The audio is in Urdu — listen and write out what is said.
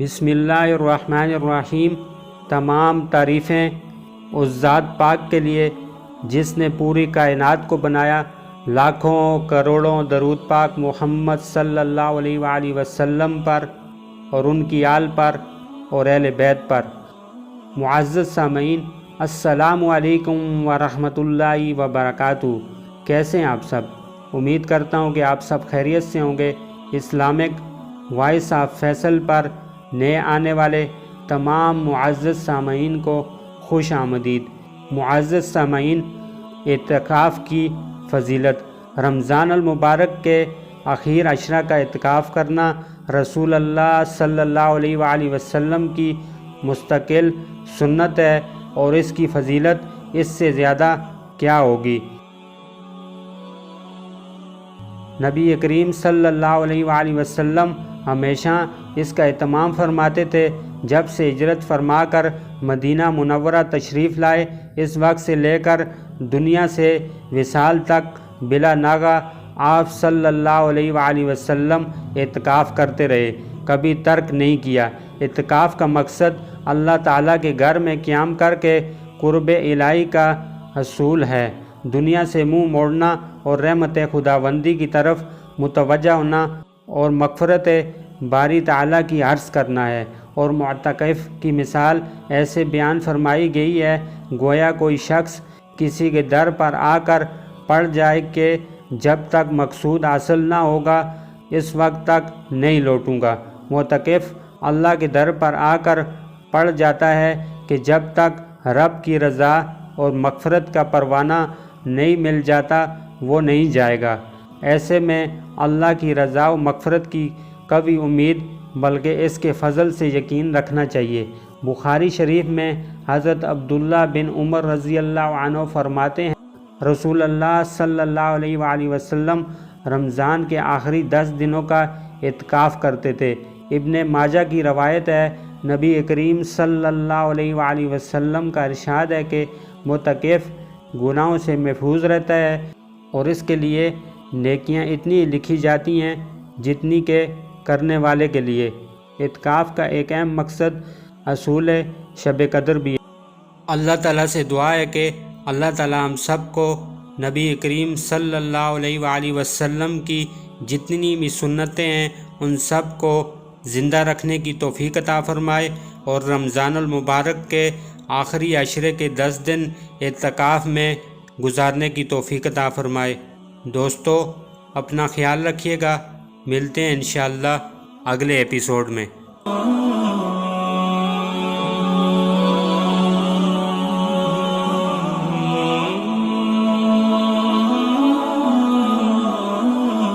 بسم اللہ الرحمن الرحیم۔ تمام تعریفیں اس ذات پاک کے لیے جس نے پوری کائنات کو بنایا۔ لاکھوں کروڑوں درود پاک محمد صلی اللہ علیہ وآلہ وسلم پر اور ان کی آل پر اور اہل بیت پر۔ معزز سامعین، السلام علیکم ورحمۃ اللہ وبرکاتہ۔ کیسے ہیں آپ سب؟ امید کرتا ہوں کہ آپ سب خیریت سے ہوں گے۔ اسلامک وائس آف فیصل پر نئے آنے والے تمام معزز سامعین کو خوش آمدید۔ معزز سامعین، اعتکاف کی فضیلت۔ رمضان المبارک کے آخر عشرہ کا اعتکاف کرنا رسول اللہ صلی اللہ علیہ وآلہ وسلم کی مستقل سنت ہے، اور اس کی فضیلت اس سے زیادہ کیا ہوگی۔ نبی کریم صلی اللہ علیہ وآلہ وسلم ہمیشہ اس کا اہتمام فرماتے تھے۔ جب سے ہجرت فرما کر مدینہ منورہ تشریف لائے، اس وقت سے لے کر دنیا سے وصال تک بلا ناغہ آپ صلی اللہ علیہ وآلہ وسلم اعتکاف کرتے رہے، کبھی ترک نہیں کیا۔ اعتکاف کا مقصد اللہ تعالیٰ کے گھر میں قیام کر کے قرب الہی کا حصول ہے، دنیا سے منہ موڑنا اور رحمت خداوندی کی طرف متوجہ ہونا اور مغفرت باری تعالیٰ کی عرض کرنا ہے۔ اور معتکف کی مثال ایسے بیان فرمائی گئی ہے، گویا کوئی شخص کسی کے در پر آ کر پڑ جائے کہ جب تک مقصود حاصل نہ ہوگا اس وقت تک نہیں لوٹوں گا۔ معتکف اللہ کے در پر آ کر پڑ جاتا ہے کہ جب تک رب کی رضا اور مغفرت کا پروانہ نہیں مل جاتا وہ نہیں جائے گا۔ ایسے میں اللہ کی رضا و مغفرت کی کبھی امید بلکہ اس کے فضل سے یقین رکھنا چاہیے۔ بخاری شریف میں حضرت عبداللہ بن عمر رضی اللہ عنہ فرماتے ہیں، رسول اللہ صلی اللہ علیہ وآلہ وسلم رمضان کے آخری 10 دنوں کا اعتکاف کرتے تھے۔ ابن ماجہ کی روایت ہے، نبی کریم صلی اللہ علیہ وآلہ وسلم کا ارشاد ہے کہ معتکف گناہوں سے محفوظ رہتا ہے اور اس کے لیے نیکیاں اتنی لکھی جاتی ہیں جتنی کہ کرنے والے کے لیے۔ اعتکاف کا ایک اہم مقصد حصول شب قدر بھی ہے۔ اللہ تعالیٰ سے دعا ہے کہ اللہ تعالیٰ ہم سب کو نبی کریم صلی اللہ علیہ وآلہ وسلم کی جتنی بھی سنتیں ہیں ان سب کو زندہ رکھنے کی توفیق عطا فرمائے، اور رمضان المبارک کے آخری عشرے کے 10 دن اعتکاف میں گزارنے کی توفیق عطا فرمائے۔ دوستو، اپنا خیال رکھیے گا، ملتے ہیں انشاءاللہ اگلے ایپیسوڈ میں۔